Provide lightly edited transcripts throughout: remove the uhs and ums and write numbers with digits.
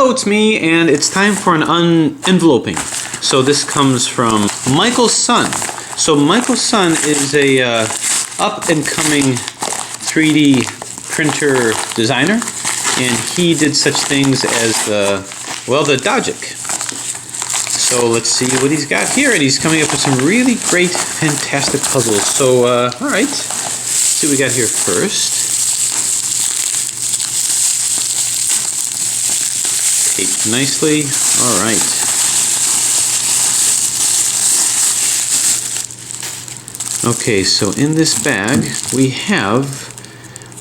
Hello, it's me, and it's time for an enveloping. So this comes from Michael Sun. So Michael Sun is a up-and-coming 3D printer designer, and he did such things as the Dogic. So let's see what he's got here, and he's coming up with some really great, fantastic puzzles. So, all right, let's see what we got here first. Taped nicely. All right. Okay, so in this bag we have,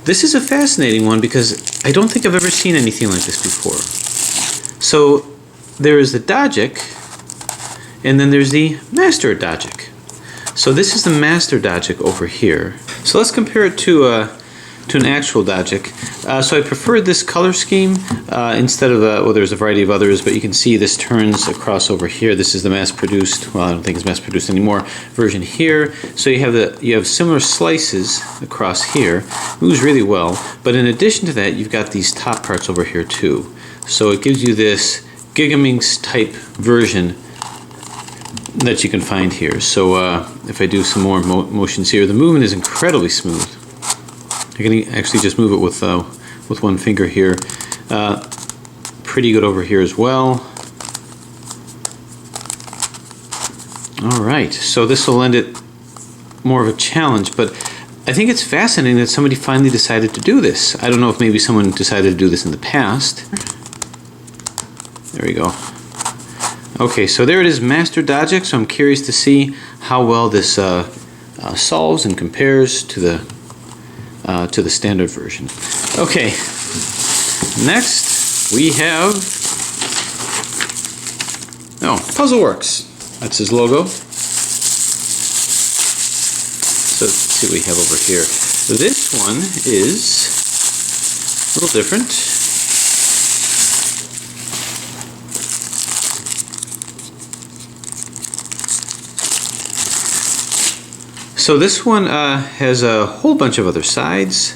this is a fascinating one because I don't think I've ever seen anything like this before. So there is the Dogic, and then there's the Master Dogic. So this is the Master Dogic over here. So let's compare it to an actual Dogic. So I prefer this color scheme instead of well, there's a variety of others, but you can see this turns across over here. This is the mass-produced, well, I don't think it's mass-produced anymore, version here. So you have similar slices across here. Moves really well, but in addition to that, you've got these top parts over here too. So it gives you this Gigaminx type version that you can find here. So if I do some more motions here, the movement is incredibly smooth. I can actually just move it with one finger here. Pretty good over here as well. All right, so this will lend it more of a challenge, but I think it's fascinating that somebody finally decided to do this. I don't know if maybe someone decided to do this in the past. There we go. Okay, so there it is, Master Dogic. So I'm curious to see how well this solves and compares to the standard version. Okay, next we have Puzzleworks. That's his logo. So let's see what we have over here. This one is a little different. So this one has a whole bunch of other sides.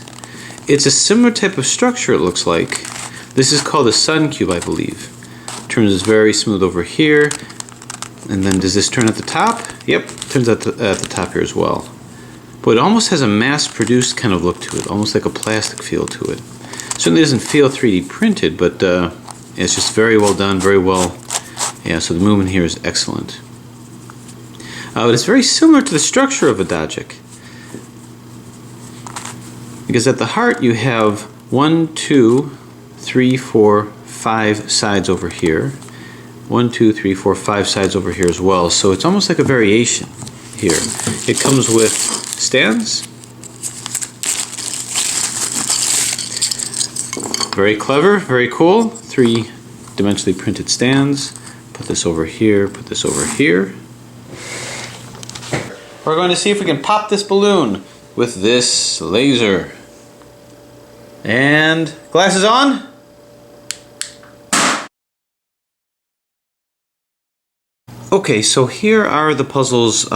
It's a similar type of structure, it looks like. This is called a Sun Cube, I believe. Turns very smooth over here. And then does this turn at the top? Yep, turns at the top here as well. But it almost has a mass-produced kind of look to it, almost like a plastic feel to it. Certainly doesn't feel 3D printed, but it's just very well done, very well. Yeah, so the movement here is excellent. But it's very similar to the structure of a Dogic, because at the heart you have 1, 2, 3, 4, 5 sides over here. 1, 2, 3, 4, 5 sides over here as well. So it's almost like a variation here. It comes with stands. Very clever, very cool. 3-dimensionally printed stands. Put this over here, put this over here. We're going to see if we can pop this balloon with this laser. And glasses on. Okay, so here are the puzzles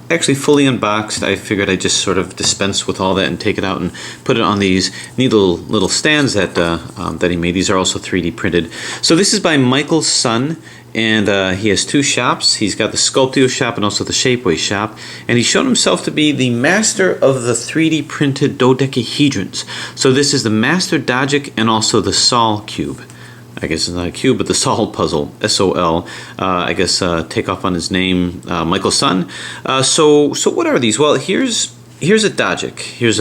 actually fully unboxed. I figured I'd just sort of dispense with all that and take it out and put it on these neat little stands that he made. These are also 3D printed. So this is by Michael Sun, and he has two shops. He's got the Sculpteo shop and also the Shapeway shop, and he's shown himself to be the master of the 3D printed dodecahedrons. So this is the Master Dogic and also the Sol Cube. I guess it's not a cube, but the Sol puzzle, S-O-L. I guess take off on his name, Michael Sun. So what are these? Well, here's a Dogic. Here's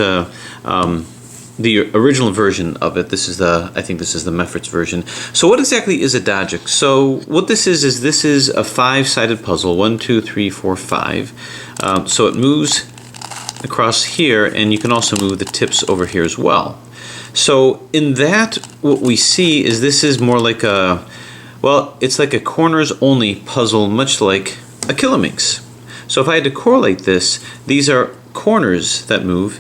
the original version of it. This is I think this is the Mefferts version. So what exactly is a Dogic? So what this is a 5-sided puzzle. 1, 2, 3, 4, 5. So it moves across here, and you can also move the tips over here as well. So in that, what we see is this is more like it's like a corners only puzzle, much like a Kilominx. So if I had to correlate this, these are corners that move,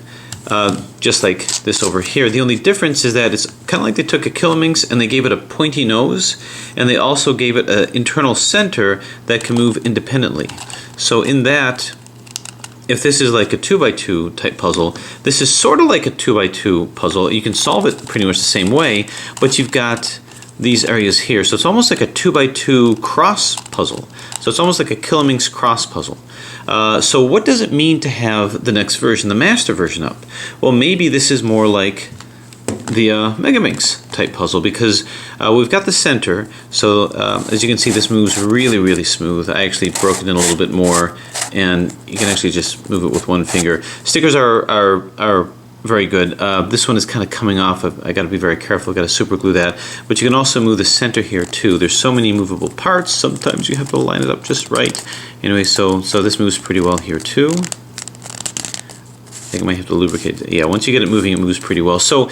just like this over here. The only difference is that it's kind of like they took a Kilominx and they gave it a pointy nose, and they also gave it an internal center that can move independently. So in that, if this is like a 2x2 type puzzle, this is sort of like a 2x2 puzzle. You can solve it pretty much the same way, but you've got these areas here. So it's almost like a 2x2 cross puzzle. So it's almost like a Killaminx cross puzzle. So what does it mean to have the next version, the master version up? Well, maybe this is more like the Megaminx type puzzle, because we've got the center. So as you can see, this moves really, really smooth. I actually broke it in a little bit more, and you can actually just move it with one finger. Stickers are very good. This one is kind of coming off. I got to be very careful. Got to super glue that. But you can also move the center here too. There's so many movable parts. Sometimes you have to line it up just right. Anyway, so this moves pretty well here too. I think I might have to lubricate it. Yeah, once you get it moving, it moves pretty well. So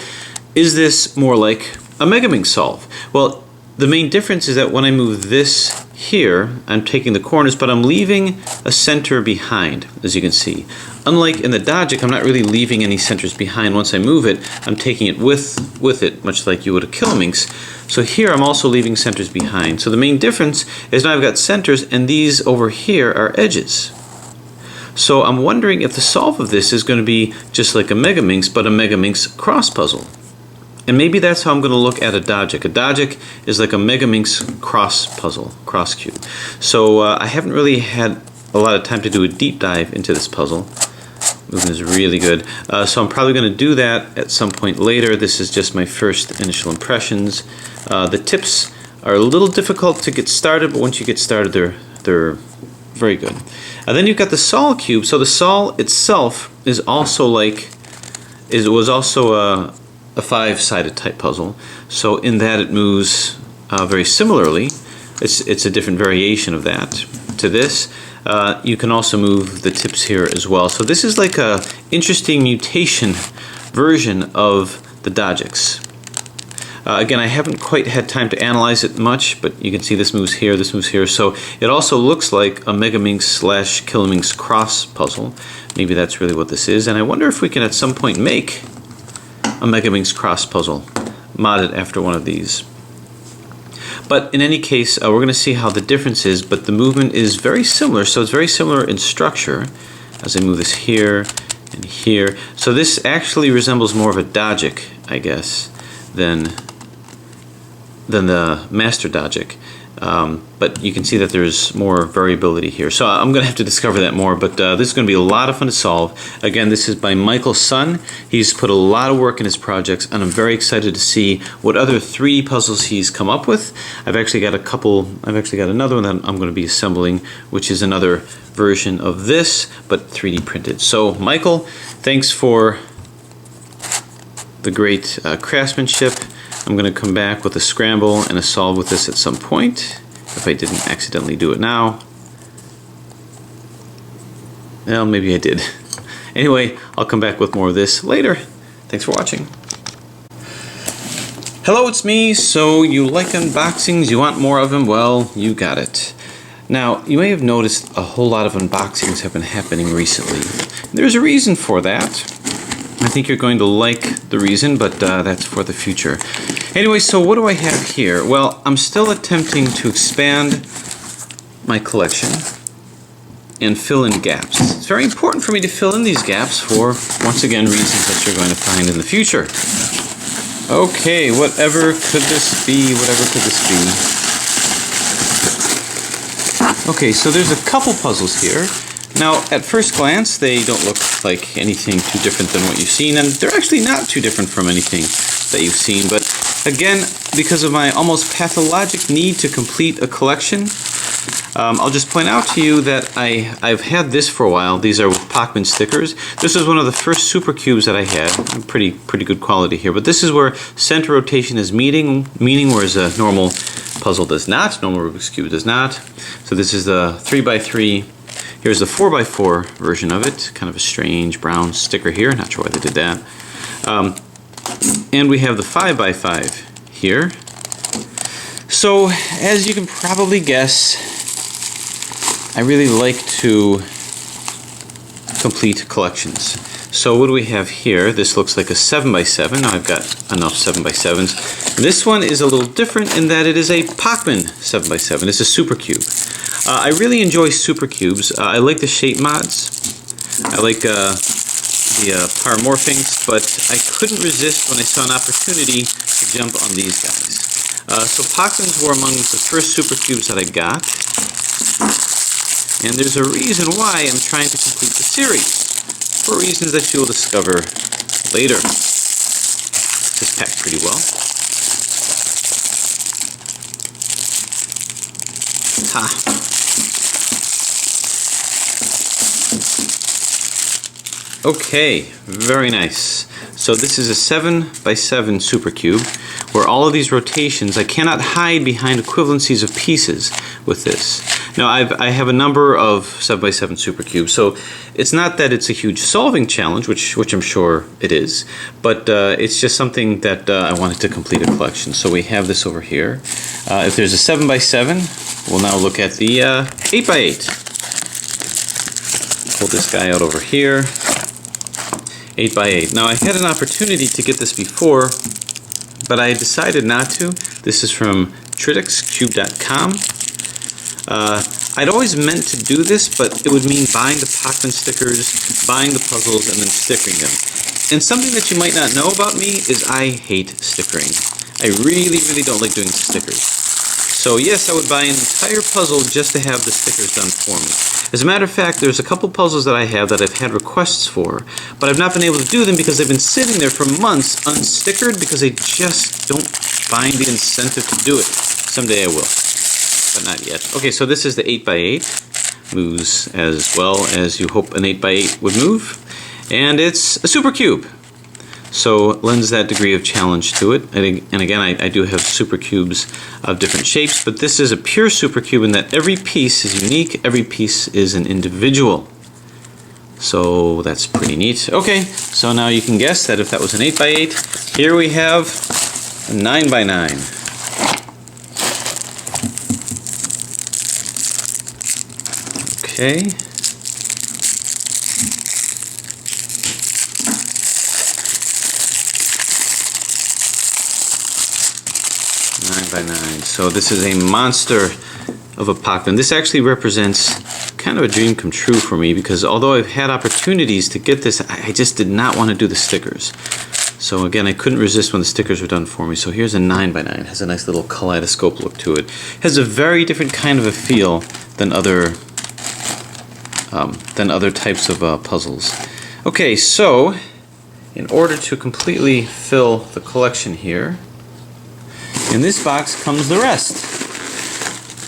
is this more like a Megaminx solve? Well, the main difference is that when I move this here, I'm taking the corners, but I'm leaving a center behind, as you can see. Unlike in the Dogic, I'm not really leaving any centers behind. Once I move it, I'm taking it with it, much like you would a Killaminx. So here I'm also leaving centers behind. So the main difference is now I've got centers, and these over here are edges. So I'm wondering if the solve of this is going to be just like a Megaminx, but a Megaminx cross puzzle. And maybe that's how I'm going to look at a Dogic. A Dogic is like a Megaminx cross puzzle, cross cube. So I haven't really had a lot of time to do a deep dive into this puzzle. Movement is really good. So I'm probably going to do that at some point later. This is just my first initial impressions. The tips are a little difficult to get started, but once you get started, they're very good. Then you've got the Sol cube. So the Sol itself is also was also a five-sided type puzzle. So in that it moves very similarly. It's a different variation of that to this. You can also move the tips here as well. So this is like a interesting mutation version of the Dogics. Again, I haven't quite had time to analyze it much, but you can see this moves here, this moves here. So it also looks like a Megaminx / Killaminx cross puzzle. Maybe that's really what this is. And I wonder if we can at some point make a Megaminx cross puzzle modded after one of these. But in any case, we're going to see how the difference is, but the movement is very similar. So it's very similar in structure as I move this here and here. So this actually resembles more of a Dogic, I guess, than the Master Dogic. But you can see that there's more variability here. So I'm going to have to discover that more, but this is going to be a lot of fun to solve. Again, this is by Michael Sun. He's put a lot of work in his projects, and I'm very excited to see what other 3D puzzles he's come up with. I've actually got another one that I'm going to be assembling, which is another version of this, but 3D printed. So Michael, thanks for the great craftsmanship. I'm going to come back with a scramble and a solve with this at some point, if I didn't accidentally do it now. Well, maybe I did. Anyway, I'll come back with more of this later. Thanks for watching. Hello, it's me. So you like unboxings? You want more of them? Well, you got it. Now, you may have noticed a whole lot of unboxings have been happening recently. There's a reason for that. I think you're going to like the reason, but that's for the future. Anyway, so what do I have here? Well, I'm still attempting to expand my collection and fill in gaps. It's very important for me to fill in these gaps for, once again, reasons that you're going to find in the future. Okay, whatever could this be? Whatever could this be? Okay, so there's a couple puzzles here. Now, at first glance, they don't look like anything too different than what you've seen, and they're actually not too different from anything that you've seen, but again, because of my almost pathologic need to complete a collection, I'll just point out to you that I've had this for a while. These are with Pachmann stickers. This is one of the first super cubes that I had. Pretty good quality here, but this is where center rotation is meaning, whereas a normal puzzle does not. Normal Rubik's Cube does not. So this is the 3x3. Here's the 4x4 version of it. Kind of a strange brown sticker here. Not sure why they did that. And we have the 5x5 here. So, as you can probably guess, I really like to complete collections. So what do we have here? This looks like a 7x7. Now I've got enough 7x7s. This one is a little different in that it is a Pachmann 7x7. It's a super cube. I really enjoy super cubes. I like the shape mods. I like the paramorphings, but I couldn't resist when I saw an opportunity to jump on these guys. So Pachmans were among the first super cubes that I got, and there's a reason why I'm trying to complete the series, for reasons that you will discover later. This is packed pretty well. Ha! Okay, very nice. So this is a 7x7 super cube, where all of these rotations, I cannot hide behind equivalencies of pieces with this. Now I have a number of 7x7 super cubes, so it's not that it's a huge solving challenge, which I'm sure it is, but it's just something that I wanted to complete a collection. So we have this over here. If there's a 7x7, we'll now look at the 8x8. Pull this guy out over here. 8x8. Now I had an opportunity to get this before, but I decided not to. This is from tritixcube.com. I'd always meant to do this, but it would mean buying the Pachman stickers, buying the puzzles, and then stickering them. And something that you might not know about me is I hate stickering. I really don't like doing stickers. So yes, I would buy an entire puzzle just to have the stickers done for me. As a matter of fact, there's a couple puzzles that I have that I've had requests for, but I've not been able to do them because they've been sitting there for months unstickered because I just don't find the incentive to do it. Someday I will, but not yet. Okay, so this is the 8x8. Moves as well as you hope an 8x8 would move. And it's a super cube. So it lends that degree of challenge to it. And again, I do have super cubes of different shapes, but this is a pure super cube in that every piece is unique, every piece is an individual. So that's pretty neat. Okay, so now you can guess that if that was an 8x8, here we have a 9x9. Okay. 9x9. So this is a monster of a Pachman. This actually represents kind of a dream come true for me because although I've had opportunities to get this, I just did not want to do the stickers. So again, I couldn't resist when the stickers were done for me. So here's a 9x9. It has a nice little kaleidoscope look to it. It has a very different kind of a feel than other types of puzzles. Okay, so in order to completely fill the collection here, in this box comes the rest.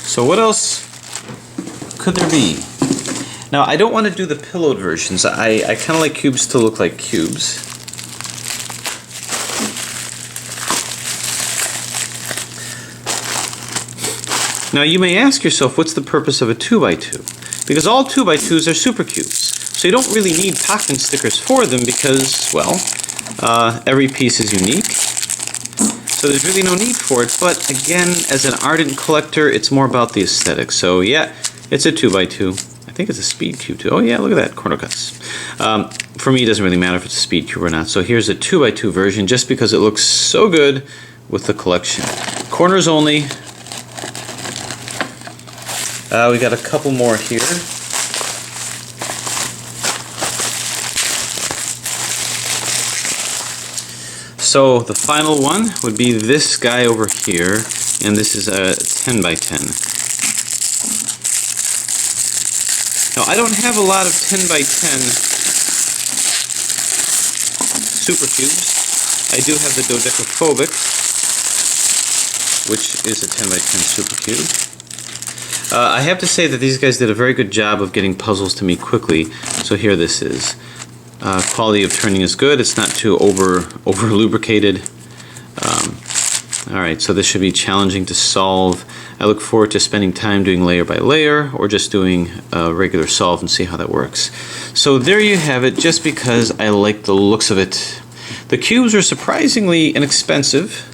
So what else could there be? Now I don't want to do the pillowed versions. I kind of like cubes to look like cubes. Now you may ask yourself, what's the purpose of a 2x2? Because all 2x2s are super cubes. So you don't really need Pachman stickers for them because, well, every piece is unique. So there's really no need for it, but again, as an ardent collector, it's more about the aesthetics. So yeah, it's a 2x2. I think it's a speed cube too. Oh yeah, look at that, corner cuts. For me, it doesn't really matter if it's a speed cube or not. So here's a 2x2 version just because it looks so good with the collection. Corners only. We got a couple more here. So the final one would be this guy over here, and this is a 10x10. Now I don't have a lot of 10x10 super cubes. I do have the Dodecaphobic, which is a 10x10 super cube. I have to say that these guys did a very good job of getting puzzles to me quickly. So here this is. Quality of turning is good. It's not too over lubricated. Alright, so this should be challenging to solve. I look forward to spending time doing layer by layer or just doing a regular solve and see how that works. So there you have it, just because I like the looks of it. The cubes are surprisingly inexpensive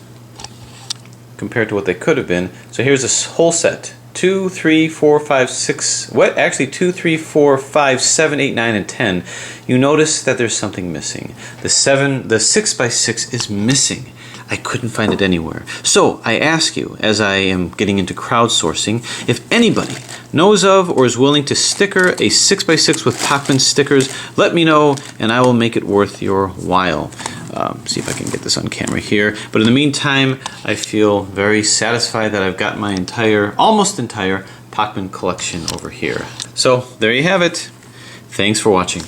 compared to what they could have been. So here's a whole set. 2, 3, 4, 5, 6, what? Actually 2, 3, 4, 5, 7, 8, 9, and 10. You notice that there's something missing. The 6x6 is missing. I couldn't find it anywhere. So I ask you, as I am getting into crowdsourcing, if anybody knows of or is willing to sticker a 6x6 with Pachman stickers, let me know and I will make it worth your while. see if I can get this on camera here. But in the meantime, I feel very satisfied that I've got my almost entire Pachmann collection over here. So there you have it. Thanks for watching.